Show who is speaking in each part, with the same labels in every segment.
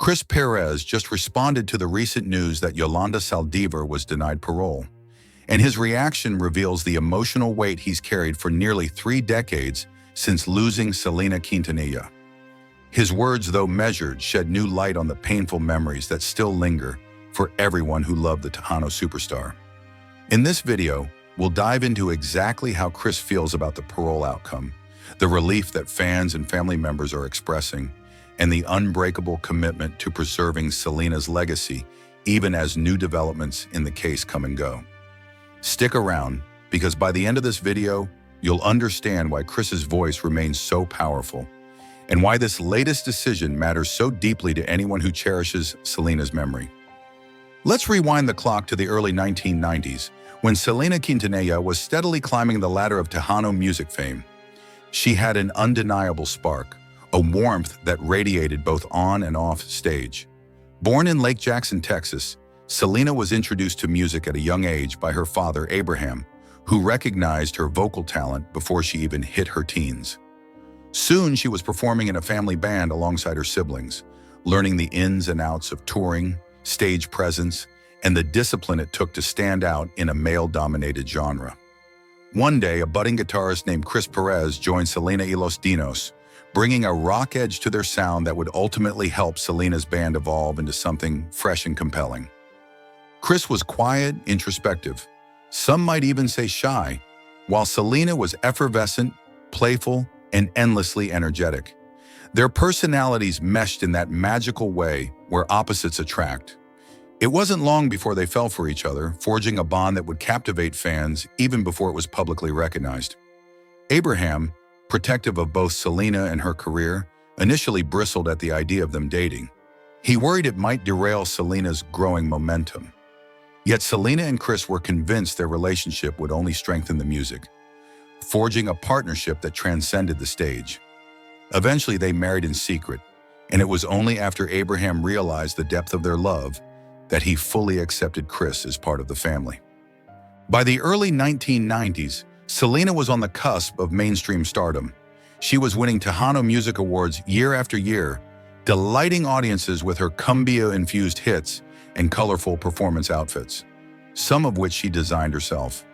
Speaker 1: Chris Pérez just responded to the recent news that Yolanda Saldivar was denied parole, and his reaction reveals the emotional weight he's carried for nearly 3 decades since losing Selena Quintanilla. His words, though measured, shed new light on the painful memories that still linger for everyone who loved the Tejano superstar. In this video, we'll dive into exactly how Chris feels about the parole outcome, the relief that fans and family members are expressing, and the unbreakable commitment to preserving Selena's legacy, even as new developments in the case come and go. Stick around, because by the end of this video, you'll understand why Chris's voice remains so powerful, and why this latest decision matters so deeply to anyone who cherishes Selena's memory. Let's rewind the clock to the early 1990s, when Selena Quintanilla was steadily climbing the ladder of Tejano music fame. She had an undeniable spark, a warmth that radiated both on and off stage. Born in Lake Jackson, Texas, Selena was introduced to music at a young age by her father, Abraham, who recognized her vocal talent before she even hit her teens. Soon, she was performing in a family band alongside her siblings, learning the ins and outs of touring, stage presence, and the discipline it took to stand out in a male-dominated genre. One day, a budding guitarist named Chris Pérez joined Selena y Los Dinos, bringing a rock edge to their sound that would ultimately help Selena's band evolve into something fresh and compelling. Chris was quiet, introspective, some might even say shy, while Selena was effervescent, playful, and endlessly energetic. Their personalities meshed in that magical way where opposites attract. It wasn't long before they fell for each other, forging a bond that would captivate fans even before it was publicly recognized. Abraham, protective of both Selena and her career, initially bristled at the idea of them dating. He worried it might derail Selena's growing momentum. Yet Selena and Chris were convinced their relationship would only strengthen the music, forging a partnership that transcended the stage. Eventually, they married in secret, and it was only after Abraham realized the depth of their love that he fully accepted Chris as part of the family. By the early 1990s, Selena was on the cusp of mainstream stardom. She was winning Tejano Music Awards year after year, delighting audiences with her cumbia-infused hits and colorful performance outfits, some of which she designed herself.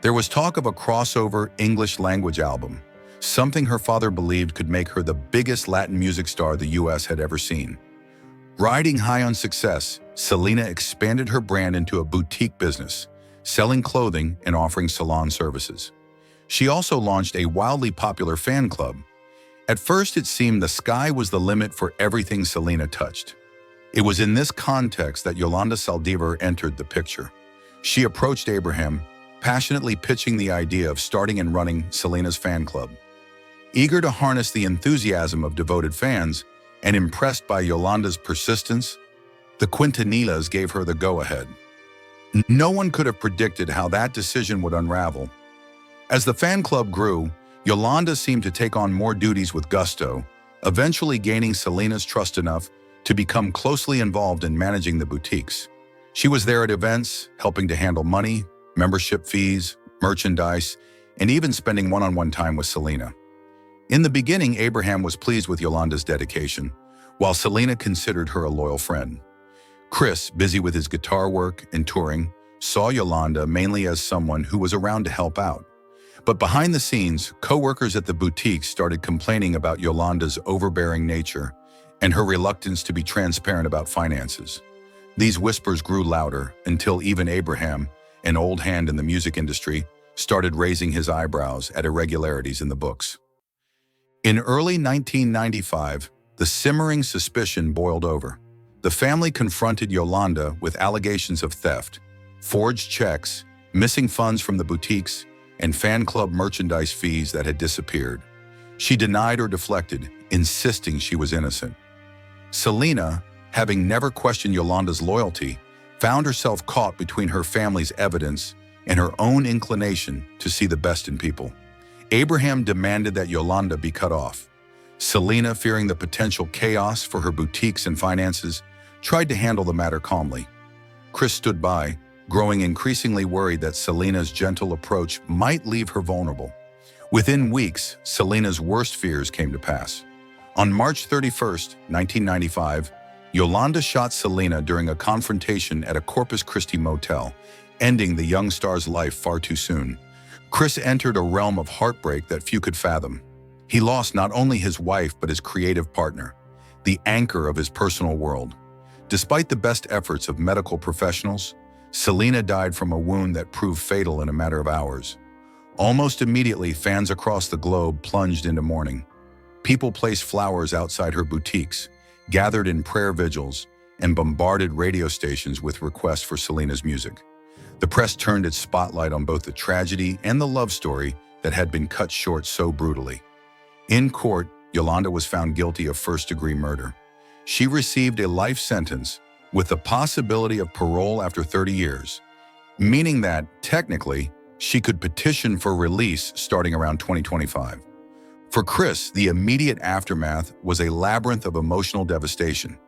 Speaker 1: There was talk of a crossover English-language album, something her father believed could make her the biggest Latin music star the U.S. had ever seen. Riding high on success, Selena expanded her brand into a boutique business, selling clothing and offering salon services. She also launched a wildly popular fan club. At first, it seemed the sky was the limit for everything Selena touched. It was in this context that Yolanda Saldivar entered the picture. She approached Abraham, passionately pitching the idea of starting and running Selena's fan club. Eager to harness the enthusiasm of devoted fans and impressed by Yolanda's persistence, the Quintanillas gave her the go-ahead. No one could have predicted how that decision would unravel. As the fan club grew, Yolanda seemed to take on more duties with gusto, eventually gaining Selena's trust enough to become closely involved in managing the boutiques. She was there at events, helping to handle money, membership fees, merchandise, and even spending one-on-one time with Selena. In the beginning, Abraham was pleased with Yolanda's dedication, while Selena considered her a loyal friend. Chris, busy with his guitar work and touring, saw Yolanda mainly as someone who was around to help out. But behind the scenes, co-workers at the boutique started complaining about Yolanda's overbearing nature and her reluctance to be transparent about finances. These whispers grew louder until even Abraham, an old hand in the music industry, started raising his eyebrows at irregularities in the books. In early 1995, the simmering suspicion boiled over. The family confronted Yolanda with allegations of theft, forged checks, missing funds from the boutiques, and fan club merchandise fees that had disappeared. She denied or deflected, insisting she was innocent. Selena, having never questioned Yolanda's loyalty, found herself caught between her family's evidence and her own inclination to see the best in people. Abraham demanded that Yolanda be cut off. Selena, fearing the potential chaos for her boutiques and finances, tried to handle the matter calmly. Chris stood by, growing increasingly worried that Selena's gentle approach might leave her vulnerable. Within weeks, Selena's worst fears came to pass. On March 31, 1995, Yolanda shot Selena during a confrontation at a Corpus Christi motel, ending the young star's life far too soon. Chris entered a realm of heartbreak that few could fathom. He lost not only his wife but his creative partner, the anchor of his personal world. Despite the best efforts of medical professionals, Selena died from a wound that proved fatal in a matter of hours. Almost immediately, fans across the globe plunged into mourning. People placed flowers outside her boutiques, gathered in prayer vigils, and bombarded radio stations with requests for Selena's music. The press turned its spotlight on both the tragedy and the love story that had been cut short so brutally. In court, Yolanda was found guilty of first-degree murder. She received a life sentence with the possibility of parole after 30 years, meaning that, technically, she could petition for release starting around 2025. For Chris, the immediate aftermath was a labyrinth of emotional devastation.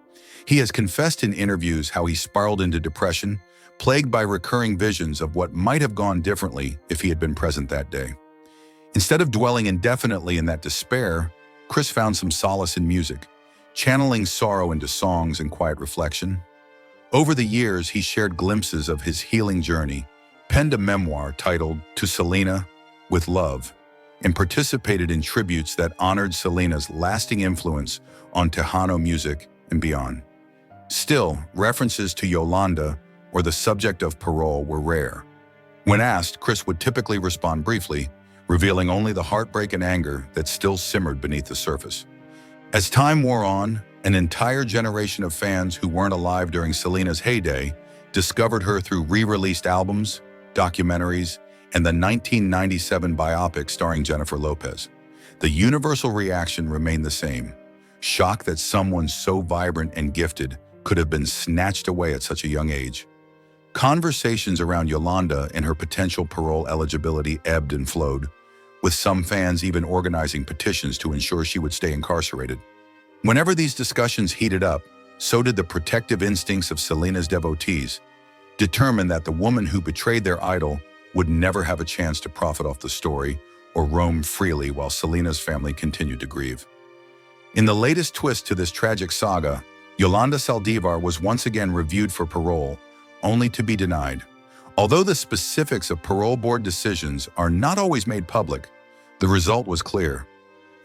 Speaker 1: He has confessed in interviews how he spiraled into depression, plagued by recurring visions of what might have gone differently if he had been present that day. Instead of dwelling indefinitely in that despair, Chris found some solace in music, channeling sorrow into songs and quiet reflection. Over the years, he shared glimpses of his healing journey, penned a memoir titled To Selena, with Love, and participated in tributes that honored Selena's lasting influence on Tejano music and beyond. Still, references to Yolanda or the subject of Parole were rare. When asked, Chris would typically respond briefly, revealing only the heartbreak and anger that still simmered beneath the surface. As time wore on, an entire generation of fans who weren't alive during Selena's heyday discovered her through re-released albums, documentaries, and the 1997 biopic starring Jennifer Lopez. The universal reaction remained the same: shock that someone so vibrant and gifted could have been snatched away at such a young age. Conversations around Yolanda and her potential parole eligibility ebbed and flowed, with some fans even organizing petitions to ensure she would stay incarcerated. Whenever these discussions heated up, so did the protective instincts of Selena's devotees, determined that the woman who betrayed their idol would never have a chance to profit off the story or roam freely while Selena's family continued to grieve. In the latest twist to this tragic saga, Yolanda Saldivar was once again reviewed for parole, only to be denied. Although the specifics of parole board decisions are not always made public, the result was clear.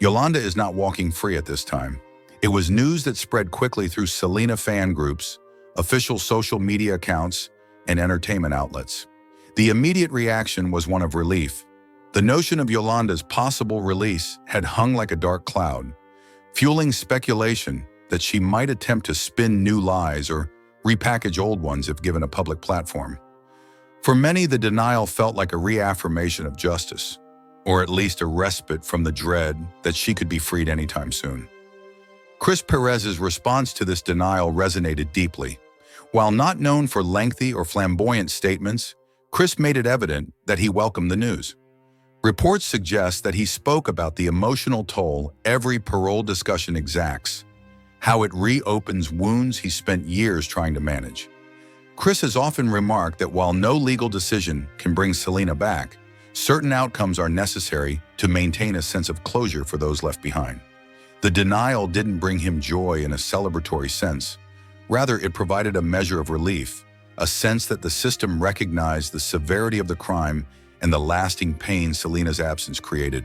Speaker 1: Yolanda is not walking free at this time. It was news that spread quickly through Selena fan groups, official social media accounts, and entertainment outlets. The immediate reaction was one of relief. The notion of Yolanda's possible release had hung like a dark cloud, fueling speculation that she might attempt to spin new lies or repackage old ones if given a public platform. For many, the denial felt like a reaffirmation of justice, or at least a respite from the dread that she could be freed anytime soon. Chris Pérez's response to this denial resonated deeply. While not known for lengthy or flamboyant statements, Chris made it evident that he welcomed the news. Reports suggest that he spoke about the emotional toll every parole discussion exacts, how it reopens wounds he spent years trying to manage. Chris has often remarked that while no legal decision can bring Selena back, certain outcomes are necessary to maintain a sense of closure for those left behind. The denial didn't bring him joy in a celebratory sense. Rather, it provided a measure of relief, a sense that the system recognized the severity of the crime and the lasting pain Selena's absence created.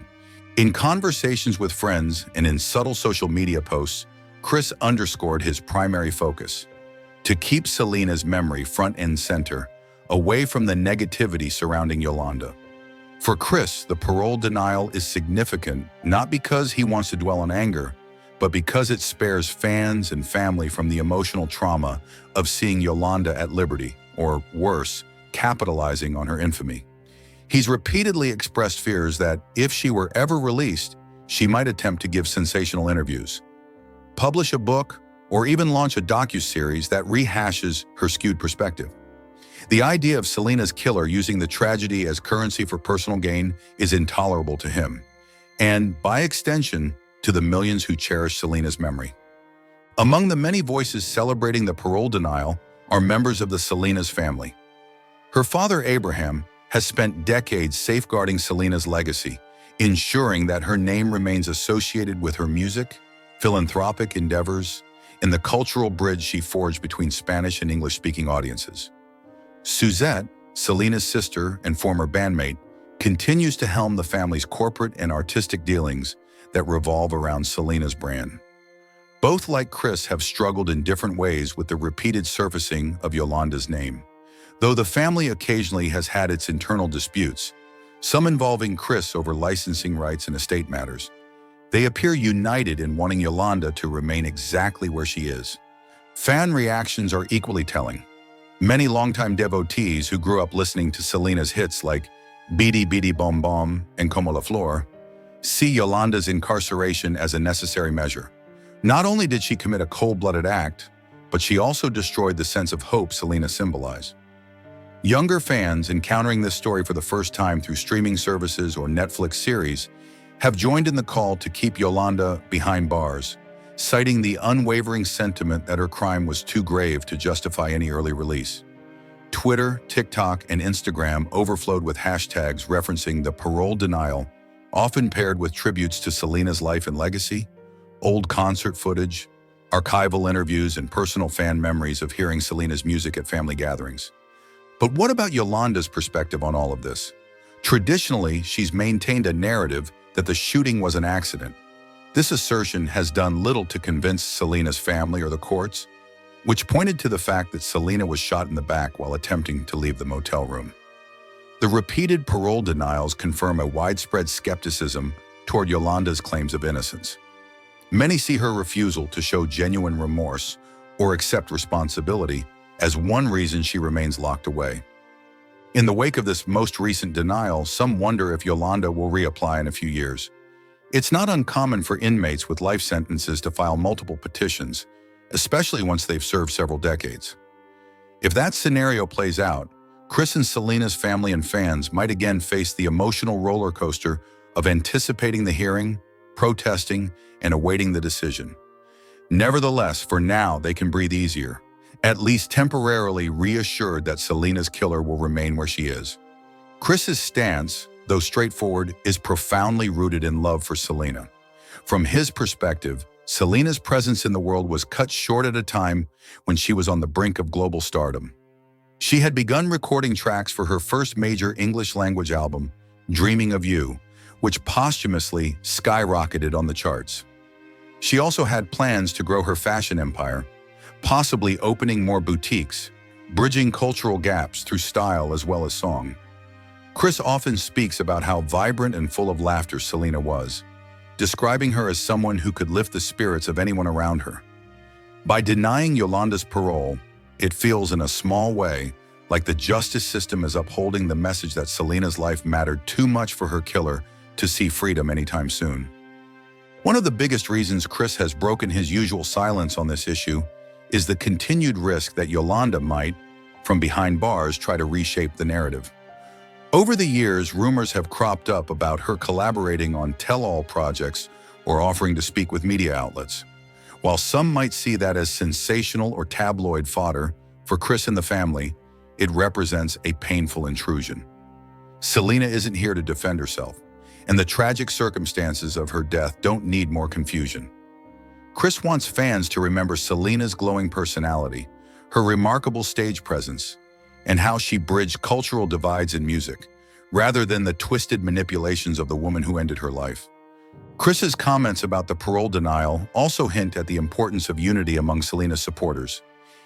Speaker 1: In conversations with friends and in subtle social media posts, Chris underscored his primary focus: to keep Selena's memory front and center, away from the negativity surrounding Yolanda. For Chris, the parole denial is significant not because he wants to dwell on anger, but because it spares fans and family from the emotional trauma of seeing Yolanda at liberty, or worse, capitalizing on her infamy. He's repeatedly expressed fears that if she were ever released, she might attempt to give sensational interviews, publish a book, or even launch a docuseries that rehashes her skewed perspective. The idea of Selena's killer using the tragedy as currency for personal gain is intolerable to him, and, by extension, to the millions who cherish Selena's memory. Among the many voices celebrating the parole denial are members of the Selena's family. Her father, Abraham, has spent decades safeguarding Selena's legacy, ensuring that her name remains associated with her music, philanthropic endeavors, in the cultural bridge she forged between Spanish and English-speaking audiences. Suzette, Selena's sister and former bandmate, continues to helm the family's corporate and artistic dealings that revolve around Selena's brand. Both, like Chris, have struggled in different ways with the repeated surfacing of Yolanda's name. Though the family occasionally has had its internal disputes, some involving Chris over licensing rights and estate matters, they appear united in wanting Yolanda to remain exactly where she is. Fan reactions are equally telling. Many longtime devotees who grew up listening to Selena's hits like Beady Beady Bom Bom and Como la Flor see Yolanda's incarceration as a necessary measure. Not only did she commit a cold-blooded act, but she also destroyed the sense of hope Selena symbolized. Younger fans encountering this story for the first time through streaming services or Netflix series have joined in the call to keep Yolanda behind bars, citing the unwavering sentiment that her crime was too grave to justify any early release. Twitter, TikTok, and Instagram overflowed with hashtags referencing the parole denial, often paired with tributes to Selena's life and legacy, old concert footage, archival interviews, and personal fan memories of hearing Selena's music at family gatherings. But what about Yolanda's perspective on all of this? Traditionally, she's maintained a narrative that the shooting was an accident. This assertion has done little to convince Selena's family or the courts, which pointed to the fact that Selena was shot in the back while attempting to leave the motel room. The repeated parole denials confirm a widespread skepticism toward Yolanda's claims of innocence. Many see her refusal to show genuine remorse or accept responsibility as one reason she remains locked away. In the wake of this most recent denial, some wonder if Yolanda will reapply in a few years. It's not uncommon for inmates with life sentences to file multiple petitions, especially once they've served several decades. If that scenario plays out, Chris and Selena's family and fans might again face the emotional roller coaster of anticipating the hearing, protesting, and awaiting the decision. Nevertheless, for now, they can breathe easier, at least temporarily reassured that Selena's killer will remain where she is. Chris's stance, though straightforward, is profoundly rooted in love for Selena. From his perspective, Selena's presence in the world was cut short at a time when she was on the brink of global stardom. She had begun recording tracks for her first major English-language album, Dreaming of You, which posthumously skyrocketed on the charts. She also had plans to grow her fashion empire, possibly opening more boutiques, bridging cultural gaps through style as well as song. Chris often speaks about how vibrant and full of laughter Selena was, describing her as someone who could lift the spirits of anyone around her. By denying Yolanda's parole, it feels in a small way like the justice system is upholding the message that Selena's life mattered too much for her killer to see freedom anytime soon. One of the biggest reasons Chris has broken his usual silence on this issue is the continued risk that Yolanda might, from behind bars, try to reshape the narrative. Over the years, rumors have cropped up about her collaborating on tell-all projects or offering to speak with media outlets. While some might see that as sensational or tabloid fodder, for Chris and the family, it represents a painful intrusion. Selena isn't here to defend herself, and the tragic circumstances of her death don't need more confusion. Chris wants fans to remember Selena's glowing personality, her remarkable stage presence, and how she bridged cultural divides in music, rather than the twisted manipulations of the woman who ended her life. Chris's comments about the parole denial also hint at the importance of unity among Selena's supporters.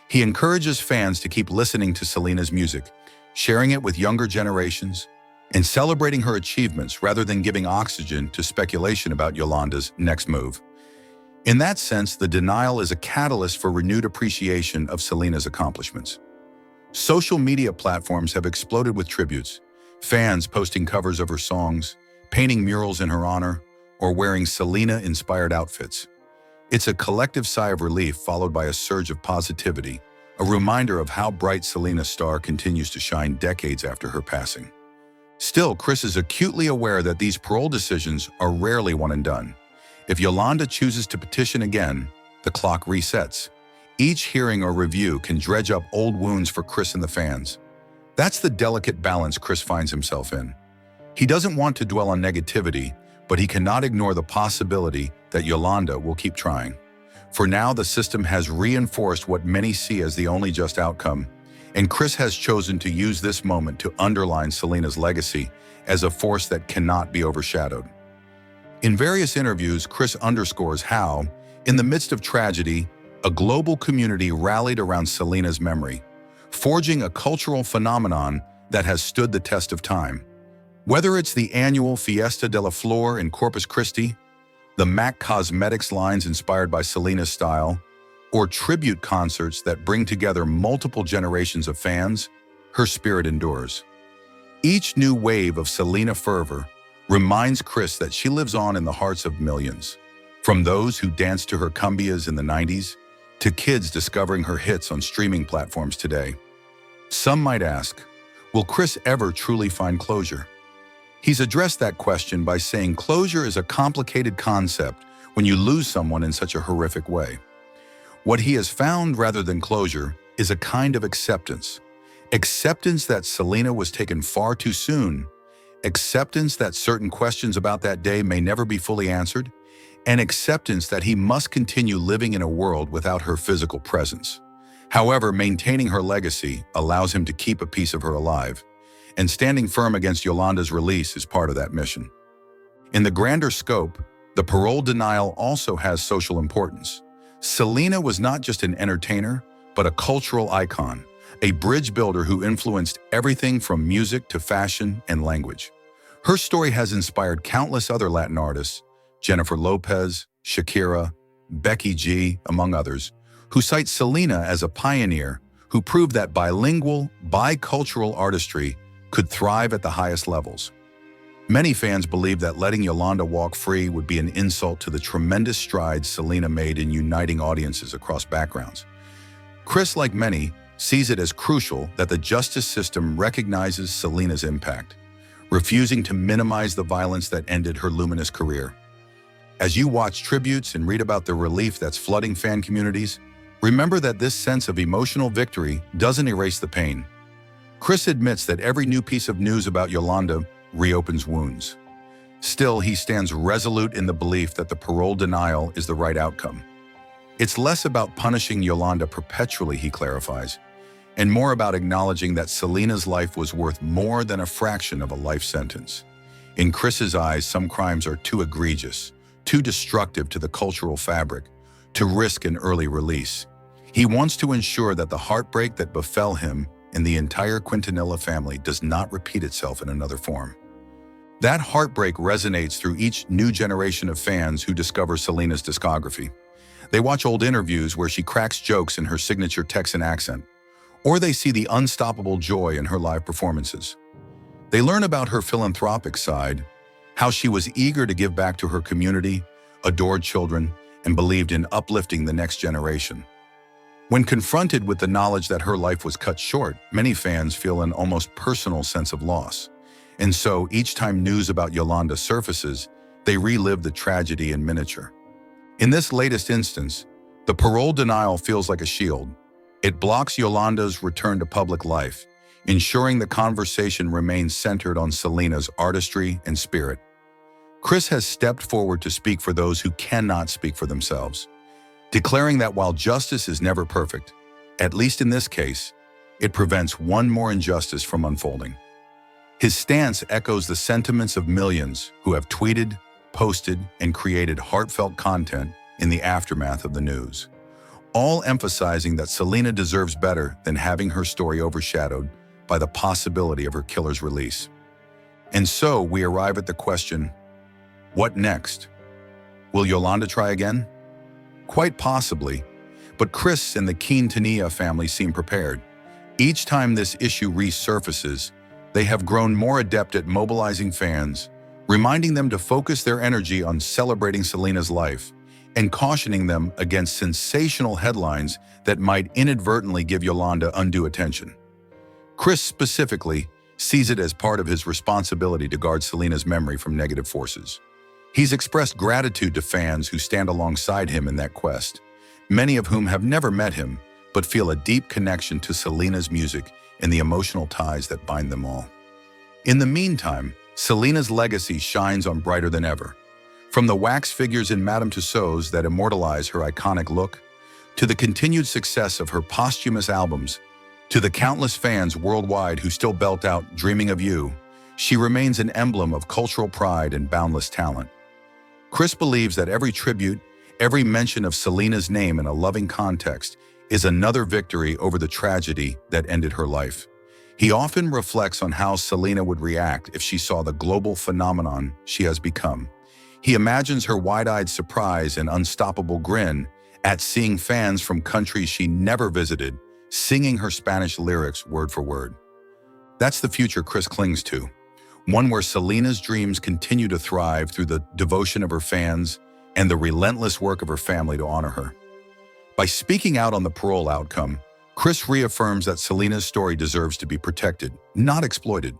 Speaker 1: He encourages fans to keep listening to Selena's music, sharing it with younger generations, and celebrating her achievements rather than giving oxygen to speculation about Yolanda's next move. In that sense, the denial is a catalyst for renewed appreciation of Selena's accomplishments. Social media platforms have exploded with tributes, fans posting covers of her songs, painting murals in her honor, or wearing Selena-inspired outfits. It's a collective sigh of relief followed by a surge of positivity, a reminder of how bright Selena's star continues to shine decades after her passing. Still, Chris is acutely aware that these parole decisions are rarely one and done. If Yolanda chooses to petition again, the clock resets. Each hearing or review can dredge up old wounds for Chris and the fans. That's the delicate balance Chris finds himself in. He doesn't want to dwell on negativity, but he cannot ignore the possibility that Yolanda will keep trying. For now, the system has reinforced what many see as the only just outcome, and Chris has chosen to use this moment to underline Selena's legacy as a force that cannot be overshadowed. In various interviews, Chris underscores how, in the midst of tragedy, a global community rallied around Selena's memory, forging a cultural phenomenon that has stood the test of time. Whether it's the annual Fiesta de la Flor in Corpus Christi, the MAC Cosmetics lines inspired by Selena's style, or tribute concerts that bring together multiple generations of fans, her spirit endures. Each new wave of Selena fervor reminds Chris that she lives on in the hearts of millions, from those who danced to her cumbias in the 90s to kids discovering her hits on streaming platforms today. Some might ask, will Chris ever truly find closure? He's addressed that question by saying closure is a complicated concept when you lose someone in such a horrific way. What he has found rather than closure is a kind of acceptance. Acceptance that Selena was taken far too soon, acceptance that certain questions about that day may never be fully answered, and acceptance that he must continue living in a world without her physical presence. However, maintaining her legacy allows him to keep a piece of her alive, and standing firm against Yolanda's release is part of that mission. In the grander scope, the parole denial also has social importance. Selena was not just an entertainer, but a cultural icon, a bridge builder who influenced everything from music to fashion and language. Her story has inspired countless other Latin artists, Jennifer Lopez, Shakira, Becky G, among others, who cite Selena as a pioneer who proved that bilingual, bicultural artistry could thrive at the highest levels. Many fans believe that letting Yolanda walk free would be an insult to the tremendous strides Selena made in uniting audiences across backgrounds. Chris, like many, sees it as crucial that the justice system recognizes Selena's impact, refusing to minimize the violence that ended her luminous career. As you watch tributes and read about the relief that's flooding fan communities, remember that this sense of emotional victory doesn't erase the pain. Chris admits that every new piece of news about Yolanda reopens wounds. Still, he stands resolute in the belief that the parole denial is the right outcome. It's less about punishing Yolanda perpetually, he clarifies, and more about acknowledging that Selena's life was worth more than a fraction of a life sentence. In Chris's eyes, some crimes are too egregious, too destructive to the cultural fabric, to risk an early release. He wants to ensure that the heartbreak that befell him and the entire Quintanilla family does not repeat itself in another form. That heartbreak resonates through each new generation of fans who discover Selena's discography. They watch old interviews where she cracks jokes in her signature Texan accent, or they see the unstoppable joy in her live performances. They learn about her philanthropic side, how she was eager to give back to her community, adored children, and believed in uplifting the next generation. When confronted with the knowledge that her life was cut short, many fans feel an almost personal sense of loss. And so, each time news about Yolanda surfaces, they relive the tragedy in miniature. In this latest instance, the parole denial feels like a shield. It blocks Yolanda's return to public life, ensuring the conversation remains centered on Selena's artistry and spirit. Chris has stepped forward to speak for those who cannot speak for themselves, declaring that while justice is never perfect, at least in this case, it prevents one more injustice from unfolding. His stance echoes the sentiments of millions who have tweeted, posted, and created heartfelt content in the aftermath of the news, all emphasizing that Selena deserves better than having her story overshadowed by the possibility of her killer's release. And so we arrive at the question, what next? Will Yolanda try again? Quite possibly, but Chris and the Quintanilla family seem prepared. Each time this issue resurfaces, they have grown more adept at mobilizing fans, reminding them to focus their energy on celebrating Selena's life and cautioning them against sensational headlines that might inadvertently give Yolanda undue attention. Chris specifically sees it as part of his responsibility to guard Selena's memory from negative forces. He's expressed gratitude to fans who stand alongside him in that quest, many of whom have never met him but feel a deep connection to Selena's music and the emotional ties that bind them all. In the meantime, Selena's legacy shines on brighter than ever. From the wax figures in Madame Tussauds that immortalize her iconic look, to the continued success of her posthumous albums, to the countless fans worldwide who still belt out "Dreaming of You," she remains an emblem of cultural pride and boundless talent. Chris believes that every tribute, every mention of Selena's name in a loving context is another victory over the tragedy that ended her life. He often reflects on how Selena would react if she saw the global phenomenon she has become. He imagines her wide-eyed surprise and unstoppable grin at seeing fans from countries she never visited singing her Spanish lyrics word for word. That's the future Chris clings to, one where Selena's dreams continue to thrive through the devotion of her fans and the relentless work of her family to honor her. By speaking out on the Parole outcome, Chris reaffirms that Selena's story deserves to be protected, not exploited.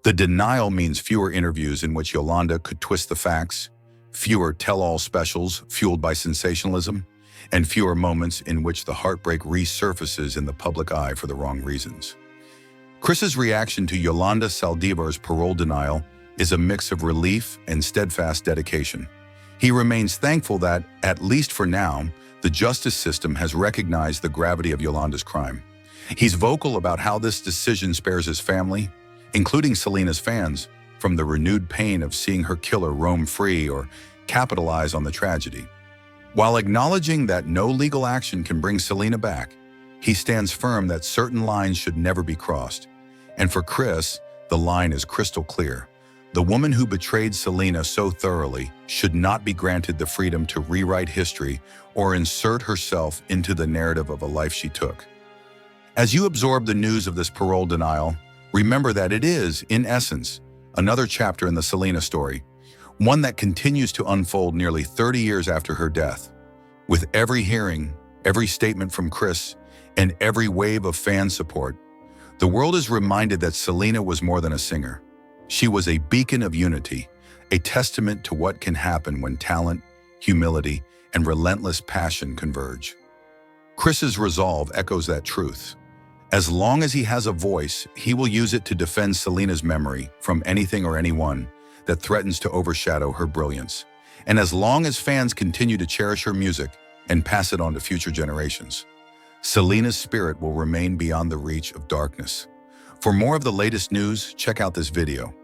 Speaker 1: The denial means fewer interviews in which Yolanda could twist the facts, fewer tell-all specials fueled by sensationalism, and fewer moments in which the heartbreak resurfaces in the public eye for the wrong reasons. Chris's reaction to Yolanda Saldivar's parole denial is a mix of relief and steadfast dedication. He remains thankful that, at least for now, the justice system has recognized the gravity of Yolanda's crime. He's vocal about how this decision spares his family, including Selena's fans, from the renewed pain of seeing her killer roam free or capitalize on the tragedy. While acknowledging that no legal action can bring Selena back, he stands firm that certain lines should never be crossed. And for Chris, the line is crystal clear. The woman who betrayed Selena so thoroughly should not be granted the freedom to rewrite history or insert herself into the narrative of a life she took. As you absorb the news of this parole denial, remember that it is, in essence, another chapter in the Selena story, one that continues to unfold nearly 30 years after her death. With every hearing, every statement from Chris, and every wave of fan support, the world is reminded that Selena was more than a singer. She was a beacon of unity, a testament to what can happen when talent, humility, and relentless passion converge. Chris's resolve echoes that truth. As long as he has a voice, he will use it to defend Selena's memory from anything or anyone that threatens to overshadow her brilliance. And as long as fans continue to cherish her music and pass it on to future generations, Selena's spirit will remain beyond the reach of darkness. For more of the latest news, check out this video.